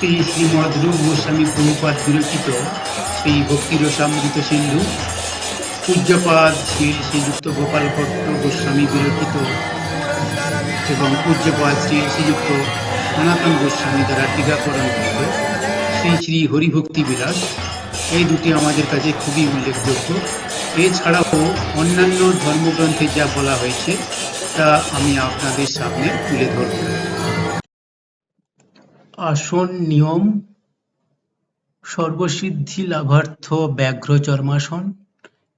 শ্রী শ্রীমদ রূপ গোস্বামী প্রভুপাদ বিরচিত শ্রী ভক্তিরসামৃত সিন্ধু, পূজ্যপাদ শ্রী শ্রীযুক্ত গোপাল ভট্ট গোস্বামী বিরচিত এবং পূজ্যপাদ শ্রী শ্রীযুক্ত সনাতন গোস্বামী দ্বারা টিকাকরণকৃত শ্রী শ্রী হরিভক্তি বিলাস, এই দুটি আমাদের কাছে খুবই উল্লেখযোগ্য। এছাড়াও অন্যান্য ধর্মগ্রন্থে যা বলা হয়েছে তা আমি আপনাদের সামনে তুলে ধরব। আসন নিয়ম: সর্বসিদ্ধি লাভার্থ ব্যাঘ্র চর্মাসন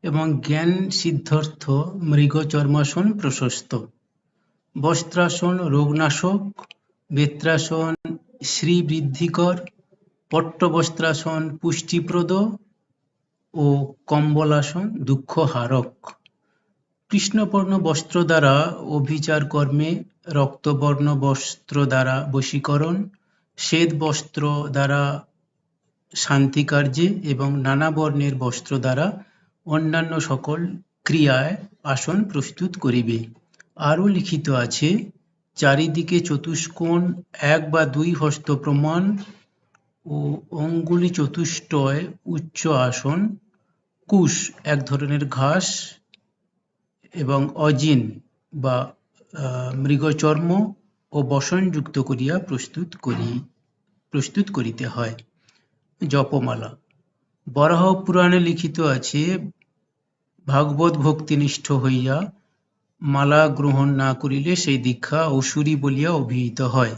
এবং জ্ঞান সিদ্ধার্থ মৃগ চর্মাসন প্রশস্ত। বস্ত্রাসন রোগনাশক, বেত্রাসন শ্রীবৃদ্ধিকর, পট্টবস্ত্রাসন পুষ্টিপ্রদ ও কম্বলাসন দুঃখহারক। কৃষ্ণবর্ণ বস্ত্র দ্বারা অভিচার কর্মে, রক্তবর্ণ বস্ত্র দ্বারা বশীকরণ, শ্বেত বস্ত্র দ্বারা শান্তি কার্যে এবং নানা বর্ণের বস্ত্র দ্বারা অন্যান্য সকল ক্রিয়ায় আসন প্রস্তুত করিবে। আরও লিখিত আছে, চারিদিকে চতুষ্কোণ 1 বা 2 হস্ত প্রমাণ ও অঙ্গুলি চতুষ্টয় উচ্চ আসন, কুশ এক ধরনের ঘাস এবং অজিন বা মৃগচর্ম ও বসনযুক্ত করিয়া প্রস্তুত করিতে হয়। জপমালা: বরাহ পুরাণে লিখিত আছে, ভাগবত ভক্তিনিষ্ঠ হইয়া মালা গ্রহণ না করিলে সেই দীক্ষা অসুরী বলিয়া অভিহিত হয়।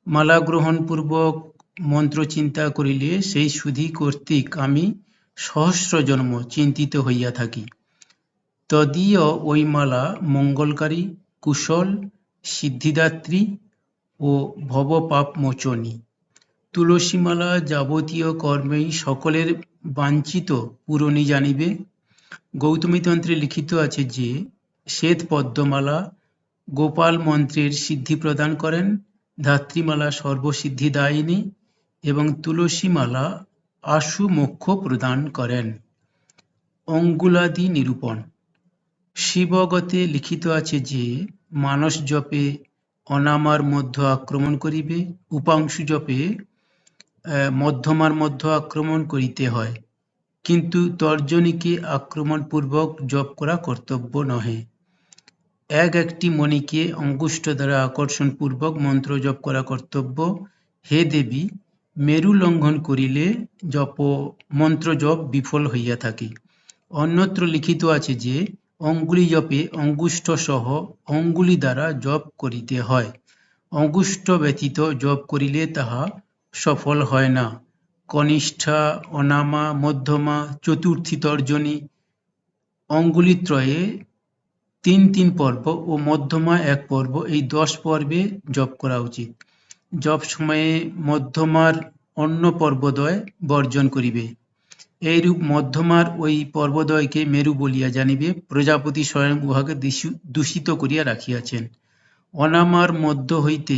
মালা গ্রহণ পূর্বক মন্ত্র চিন্তা করিলে সেই সুধি কর্তৃক আমি সহস্র জন্ম চিন্তিত হইয়া থাকি। তদীয় ওই মালা মঙ্গলকারী, কুশল, সিদ্ধিদাত্রী ও ভবপাপমোচনী। তুলসীমালা যাবতীয় কর্মেই সকলের বাঞ্ছিত পূরণী জানিবে। গৌতমীতন্ত্রে লিখিত আছে যে, শ্বেত পদ্মমালা গোপাল মন্ত্রের সিদ্ধি প্রদান করেন, ধাত্রীমালা সর্বসিদ্ধিদায়িনী এবং তুলসীমালা আশু মোক্ষ প্রদান করেন। অঙ্গুলাদি নিরূপণ: শিবগতে লিখিত আছে যে, মানস জপে অনামার মধ্য আক্রমণ করিবে, উপাংশু জপে মধ্যমার মধ্য আক্রমণ করিতে হয়, কিন্তু তর্জনীকে আক্রমণপূর্বক জপ করা কর্তব্য নহে। একটি মণিকে অঙ্গুষ্ঠ দ্বারা আকর্ষণপূর্বক মন্ত্র জপ করা কর্তব্য। হে দেবী, মেরু লঙ্ঘন করিলে মন্ত্র জপ বিফল হইয়া থাকে। অন্যত্র লিখিত আছে যে, অঙ্গুলি জপে অঙ্গুষ্ঠ সহ অঙ্গুলি দ্বারা জপ করিতে হয়। অঙ্গুষ্ঠ ব্যতীত জপ করিলে তাহা সফল হয় না। কনিষ্ঠা, অনামা, মধ্যমা, চতুর্থী তর্জনী অঙ্গুলিত্রয়ে 3 পর্ব ও মধ্যমা 1 পর্ব, এই 10 পর্বে জপ করা উচিত। জপ সময়ে মধ্যমার অন্য পর্বদ্বয় বর্জন করিবে। এইরূপ মধ্যমার ওই পর্বদ্বয়কে মেরু বলিয়া জানিবে। প্রজাপতি স্বয়ং উহাকে দূষিত করিয়া রাখিয়াছেন। অনামার মধ্য হইতে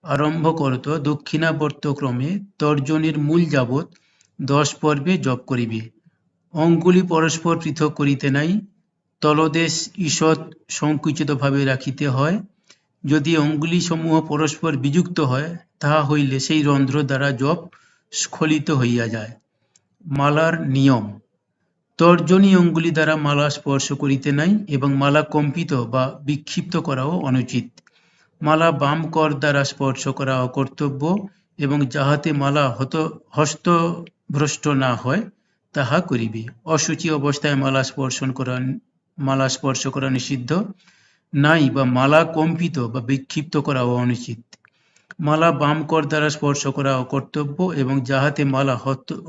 আরম্ভ করত দক্ষিণাবর্ত ক্রমে তর্জনীর মূল যাবৎ 10 পর্বে জপ করিবে। অঙ্গুলি পরস্পর পৃথক করিতে নাই। তলদেশ ঈষৎ সংকুচিতভাবে রাখিতে হয়। যদি অঙ্গুলি সমূহ পরস্পর বিযুক্ত হয়, তাহা হইলে সেই রন্ধ্র দ্বারা জপ স্খলিত হইয়া যায়। মালার নিয়ম: তর্জনী অঙ্গুলি দ্বারা মালা স্পর্শ করিতে নাই এবং মালা কম্পিত বা বিক্ষিপ্ত করাও অনুচিত। মালা বাম কর দ্বারা স্পর্শ করা অকর্তব্য এবং যাহাতে মালা হস্তভ্রষ্ট না হয় তাহা করিবে। অশুচি অবস্থায় মালা স্পর্শ করা নিষিদ্ধ, নাই বা মালা কম্পিত বা বিক্ষিপ্ত করাও অনুচিত। মালা বাম কর দ্বারা স্পর্শ করা অকর্তব্য এবং যাহাতে মালা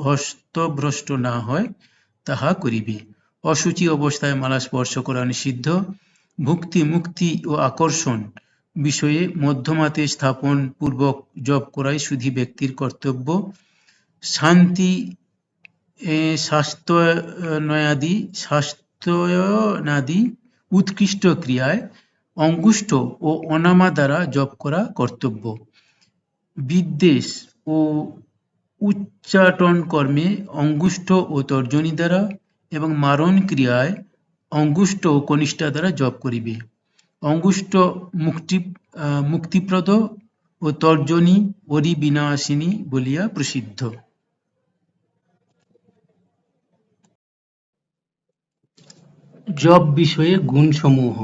হস্তভ্রষ্ট না হয় তাহা করিবে। অশুচি অবস্থায় মালা স্পর্শ করা নিষিদ্ধ। ভুক্তি, মুক্তি ও আকর্ষণ বিষয়ে মধ্যমাতে স্থাপন পূর্বক জপ করাই শুধু ব্যক্তির কর্তব্য। শান্তি, শাস্ত্রয়নাদি উৎকৃষ্ট ক্রিয়ায় অঙ্গুষ্ঠ ও অনামা দ্বারা জপ করা কর্তব্য। বিদ্বেষ ও উচ্চাটন কর্মে অঙ্গুষ্ঠ ও তর্জনী দ্বারা এবং মারণ ক্রিয়ায় অঙ্গুষ্ঠ ও কনিষ্ঠা দ্বারা জপ করিবে। অঙ্গুষ্ঠ মুক্তিপ্রদ ও ও তর্জনী অরিবিনাশিনী বলিয়া প্রসিদ্ধ। জপ বিষয়ে গুণসমূহ।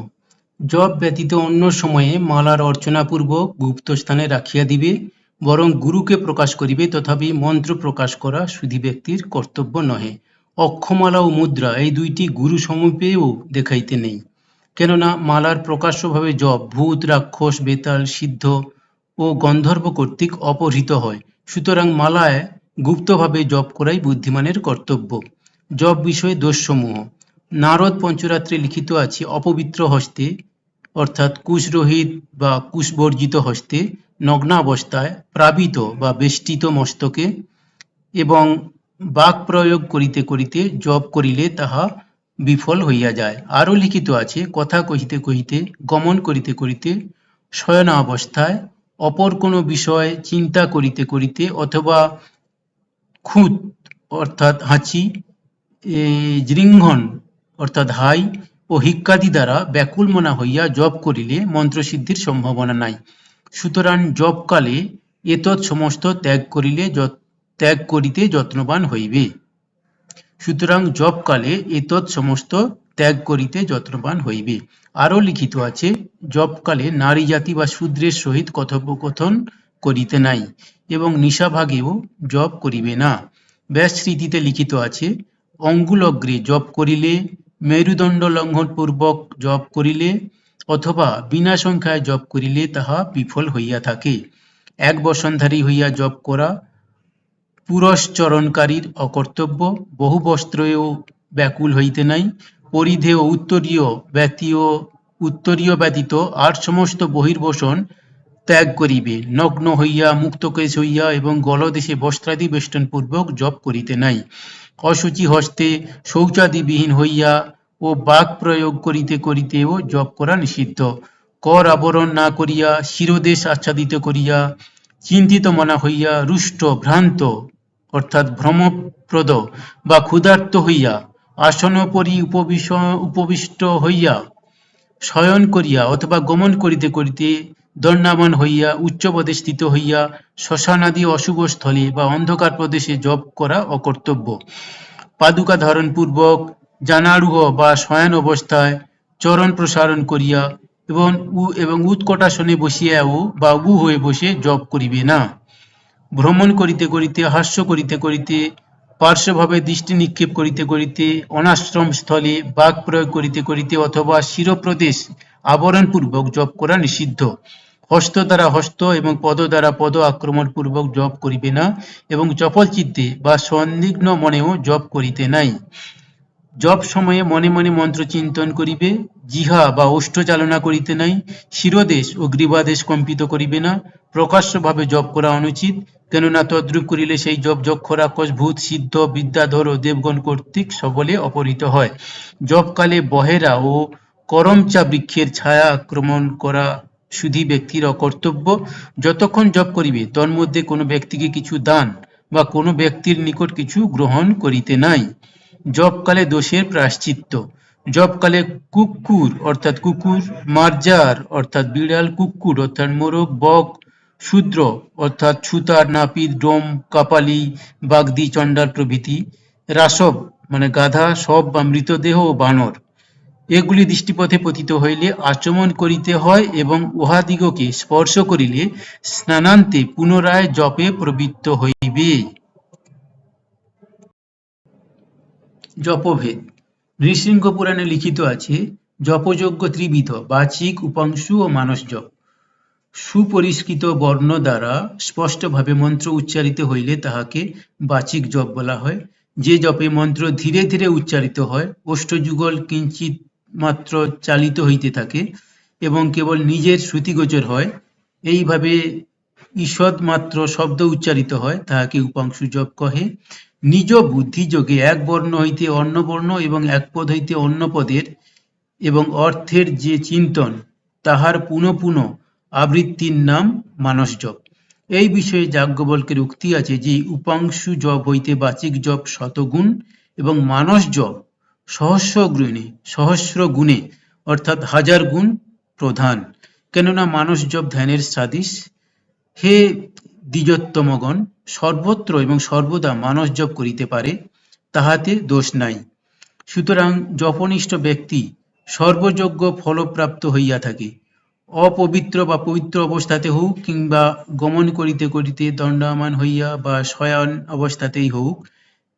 জপ ব্যতীত অন্য সময়ে মালার অর্চনাপূর্বক গুপ্ত স্থানে রাখিয়া দিবে, বরং গুরুকে প্রকাশ করিবে, তথাপি মন্ত্র প্রকাশ করা সুধী ব্যক্তির কর্তব্য নহে। অক্ষমালা ও মুদ্রা এই দুইটি গুরু সমীপেও দেখাইতে নেই, কেননা মালার প্রকাশ্যভাবে জপ ভূত, রাক্ষস, বেতাল, সিদ্ধ ও গন্ধর্ব কর্তৃক অপহৃত হয়। সুতরাং মালায় গুপ্তভাবে জপ করাই বুদ্ধিমানের কর্তব্য। জপ বিষয়ে দোষসমূহ। নারদ পঞ্চরাত্রে লিখিত আছে, অপবিত্র হস্তে অর্থাৎ কুশরহিত বা কুশবর্জিত হস্তে, নগ্নাবস্থায়, প্লাবিত বা বেষ্টিত মস্তকে এবং বাক্ প্রয়োগ করিতে করিতে জপ করিলে তাহা বিফল হইয়া যায়। আরও লিখিত আছে, কথা কহিতে কহিতে, গমন করিতে করিতে, শয়নাবস্থায়, অপর কোনো বিষয় চিন্তা করিতে করিতে অথবা খুঁত অর্থাৎ হাঁচি, জৃঙ্ঘন অর্থাৎ হাই ও হিক্কাদি দ্বারা ব্যাকুল মনা হইয়া জপ করিলে মন্ত্রসিদ্ধির সম্ভাবনা নাই। সুতরাং জপকালে এতৎ সমস্ত ত্যাগ করিতে যত্নবান হইবে। সুতরাং জপকালে এতৎ সমস্ত ত্যাগ করিতে যত্নবান হইবে। আরও লিখিত আছে, জপকালে নারী জাতি বা শূদ্রের সহিত কথোপকথন করিতে নাই এবং নিশাভাগেও জপ করিবে না। ব্যাস স্মৃতিতে লিখিত আছে, অঙ্গুলগ্রে জপ করিলে, মেরুদণ্ড লঙ্ঘনপূর্বক জপ করিলে অথবা বিনা সংখ্যায় জপ করিলে তাহা বিফল হইয়া থাকে। এক বসনধারী হইয়া জপ করা পুরশ্চরণকারীর অকর্তব্য। বহু বস্ত্রেও ব্যাকুল হইতে নাই। পরিধেয় উত্তরীয় ব্যতীত আর সমস্ত বহির্বসন ত্যাগ করিবে। নগ্ন হইয়া, মুক্তকেশ হইয়া এবং গলদেশে বস্ত্রাদি বেষ্টনপূর্বক জপ করিতে নাই। অশুচি হস্তে শৌচাদিবিহীন হইয়া ও বাক্ প্রয়োগ করিতে করিতেও জপ করা নিষিদ্ধ। কর আবরণ না করিয়া, শিরোদেশ আচ্ছাদিত করিয়া, চিন্তিত মনা হইয়া, রুষ্ট, ভ্রান্ত অর্থাৎ ভ্রমপ্রদ বা ক্ষুধার্ত হইয়া, আসনোপরি উপবিষ্ট হইয়া, শয়ন করিয়া অথবা গমন করিতে করিতে দণ্ডায়মান হইয়া, উচ্চপদে স্থিত হইয়া, শ্মশানাদি অশুভ স্থলে বা অন্ধকার প্রদেশে জপ করা অকর্তব্য। পাদুকা ধারণপূর্বক, জানারূহ বা শয়ন অবস্থায় চরণ প্রসারণ করিয়া এবং উৎকটাসনে বসিয়াও বা উবু হয়ে বসে জপ করিবে না। ভ্রমণ করিতে করিতে, হাস্য করিতে করিতে, পার্শ্বভাবে দৃষ্টি নিক্ষেপ করিতে করিতে, অনাশ্রম স্থলে বাক্ প্রয়োগ করিতে করিতে অথবা শিরপ্রদেশ আবরণপূর্বক জপ করা নিষিদ্ধ। হস্ত দ্বারা হস্ত এবং পদ দ্বারা পদ আক্রমণপূর্বক জপ করিবে না এবং চপল চিত্তে বা সন্দিগ্ন মনেও জপ করিতে নাই। জপ সময়ে মনে মনে মন্ত্র চিন্তন করিবে। জিহ্বা বা ওষ্ঠ চালনা করিতে নাই। শিরোদেশ ও গ্রীবাদেশ কম্পিত করিবে না। প্রকাশ্যভাবে জপ করা অনুচিত, কেননা তদ্রূপ করিলে সেই জপ যক্ষ, রাক্ষস, ভূত, সিদ্ধ, বিদ্যাধর ও দেবগণ কর্তৃক সবলে অপহৃত হয়। জপকালে বহেরা ও করমচা বৃক্ষের ছায়া আক্রমণ করা সুধী ব্যক্তির অকর্তব্য। যতক্ষণ জপ করিবে তন্মধ্যে কোনো ব্যক্তিকে কিছু দান বা কোনো ব্যক্তির নিকট কিছু গ্রহণ করিতে নাই। জপকালে দোষের প্রায়শ্চিত্ত। জপকালে কুক্কুর অর্থাৎ কুকুর, মার্জার অর্থাৎ বিড়াল, কুক্কুট অর্থাৎ মোরগ, বক, শূদ্র অর্থাৎ ছুতার, নাপিত, ডোম, কাপালি, বাগদি, চণ্ডাল প্রভৃতি, রাসব মানে গাধা, শব বা মৃতদেহ ও বানর এগুলি দৃষ্টিপথে পতিত হইলে আচমন করিতে হয় এবং উহাদিগকে স্পর্শ করিলে স্নানান্তে পুনরায় জপে প্রবৃত্ত হইবে। জপভেদ। নৃসিংহ পুরাণে লিখিত আছে, জপযজ্ঞ ত্রিবিধ, বাচিক, উপাংশু ও মানস জপ। সুপরিষ্কৃত বর্ণ দ্বারা স্পষ্টভাবে মন্ত্র উচ্চারিত হইলে তাহাকে বাচিক জপ বলা হয়। যে জপে মন্ত্র ধীরে ধীরে উচ্চারিত হয়, ওষ্ঠযুগল কিঞ্চিৎ মাত্র চালিত হইতে থাকে এবং কেবল নিজের শ্রুতিগোচর হয়, এইভাবে ঈষৎ মাত্র শব্দ উচ্চারিত হয়, তাহাকে উপাংশু জপ কহে। নিজ বুদ্ধিযোগে এক বর্ণ হইতে অন্য বর্ণ এবং এক পদ হইতে অন্য পদের এবং অর্থের যে চিন্তন, তাহার পুনঃ পুনঃ আবৃত্তির নাম মানস জপ। এই বিষয়ে যাজ্ঞবল্কের উক্তি আছে যে, উপাংশু জপ হইতে বাচিক জপ শতগুণ এবং মানস জপ সহস্র গুণে অর্থাৎ 1000 গুণ প্রধান। কেননা মানস জপ ধ্যানের সাদৃশ, হে দ্বিজোত্তমগণ, সর্বত্র এবং সর্বদা মানস জপ করিতে পারে, তাহাতে দোষ নাই। সুতরাং জপনিষ্ঠ ব্যক্তি সর্বযজ্ঞ ফলপ্রাপ্ত হইয়া থাকে। অপবিত্র বা পবিত্র অবস্থাতে হোক, কিংবা গমন করিতে করিতে দণ্ডায়মান হইয়া বা শয়ন অবস্থাতেই হোক,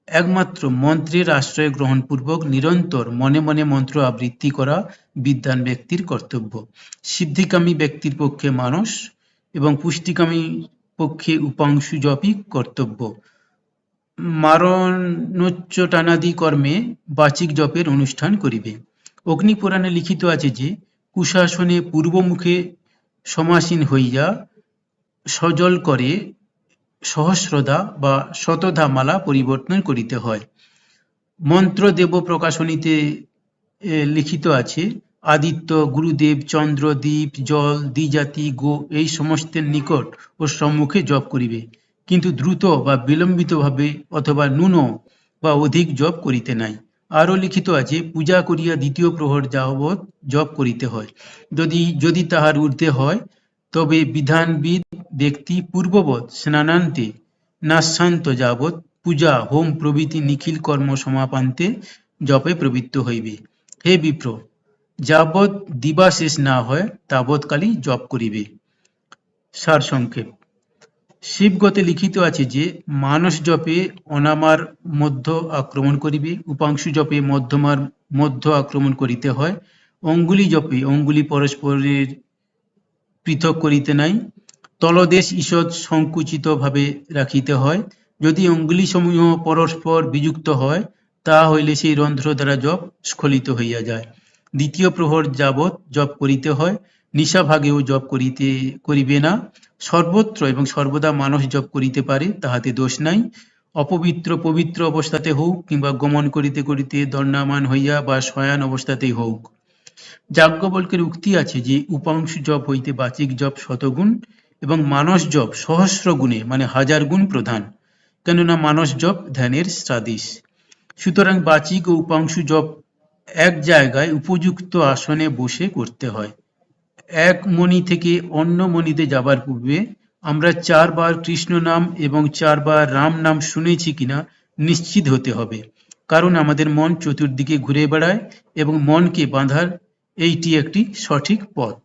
একমাত্র মন্ত্রের আশ্রয় গ্রহণপূর্বক নিরন্তর মনে মনে মন্ত্র আবৃত্তি করা বিদ্বান ব্যক্তির কর্তব্য। সিদ্ধিকামী ব্যক্তির পক্ষে মানস এবং পুষ্টিকামী পক্ষে উপাংশু জপই কর্তব্য। মারণোচ্চাটনাদি কর্মে বাচিক জপের অনুষ্ঠান করিবে। অগ্নিপুরাণে লিখিত আছে যে, কুশাসনে পূর্বমুখে সমাসীন হইয়া সজল করে সহস্রধা বা শতধা মালা পরিবর্তন করিতে হয়। মন্ত্র দেব প্রকাশনীতে লিখিত আছে, আদিত্য, গুরুদেব, চন্দ্র, দ্বীপ, জল, দ্বিজাতি, গো এই সমস্তের নিকট ও সম্মুখে জপ করিবে, কিন্তু দ্রুত বা বিলম্বিত ভাবে অথবা ন্যূন বা অধিক জপ করিতে নাই। আরও লিখিত আছে, পূজা করিয়া দ্বিতীয় প্রহর যাবৎ জপ করিতে হয়। যদি তাহার ঊর্ধ্বে হয়, তবে বিধানবিদ ব্যক্তি পূর্ববৎ স্নানান্তে নাসান্ত যাবৎ পূজা, হোম প্রভৃতি নিখিল কর্ম সমাপান্তে জপে প্রবৃত্ত হইবে। হে বিপ্র, যাবৎ দিবা শেষ না হয় তাবৎকালই জপ করিবে। সারসংক্ষেপ: শিবগতে লিখিত আছে যে, মানস জপে অনামার মধ্য আক্রমণ করিবে, উপাংশু জপে মধ্যমার মধ্য আক্রমণ করিতে হয়, অঙ্গুলি জপে অঙ্গুলি পরস্পরের পৃথক করিতে নাই, তলদেশ ঈষৎ সংকুচিত ভাবে রাখিতে হয়। যদি অঙ্গুলিসমূহ পরস্পর বিযুক্ত হয়, তাহা হইলে সেই রন্ধ্র দ্বারা জপ স্খলিত হইয়া যায়। দ্বিতীয় প্রহর যাবৎ জপ করিতে হয়। নিশাভাগেও জপ করিবে না। সর্বত্র এবং সর্বদা মানস জপ করিতে পারে, তাহাতে দোষ নাই। অপবিত্র পবিত্র অবস্থাতে হোক, কিংবা গমন করিতে করিতে দণ্ডায়মান হইয়া বা শয়ন অবস্থাতেই হোক। যাজ্ঞবল্ক্যের উক্তি আছে যে, উপাংশু জপ হইতে বাচিক জপ শতগুণ এবং মানস জপ সহস্র গুণে মানে 1000 গুণ প্রধান, কেননা মানস জপ ধ্যানের সাদৃশ। সুতরাং বাচিক ও উপাংশু জপ এক জায়গায় উপযুক্ত আসনে বসে করতে হয়। এক মণি থেকে অন্য মণিতে যাবার পূর্বে আমরা 4 বার কৃষ্ণ নাম এবং 4 বার রাম নাম শুনেছি কিনা নিশ্চিত হতে হবে, কারণ আমাদের মন চতুর্দিকে ঘুরে বেড়ায় এবং মনকে বাঁধার এইটি একটি সঠিক পথ।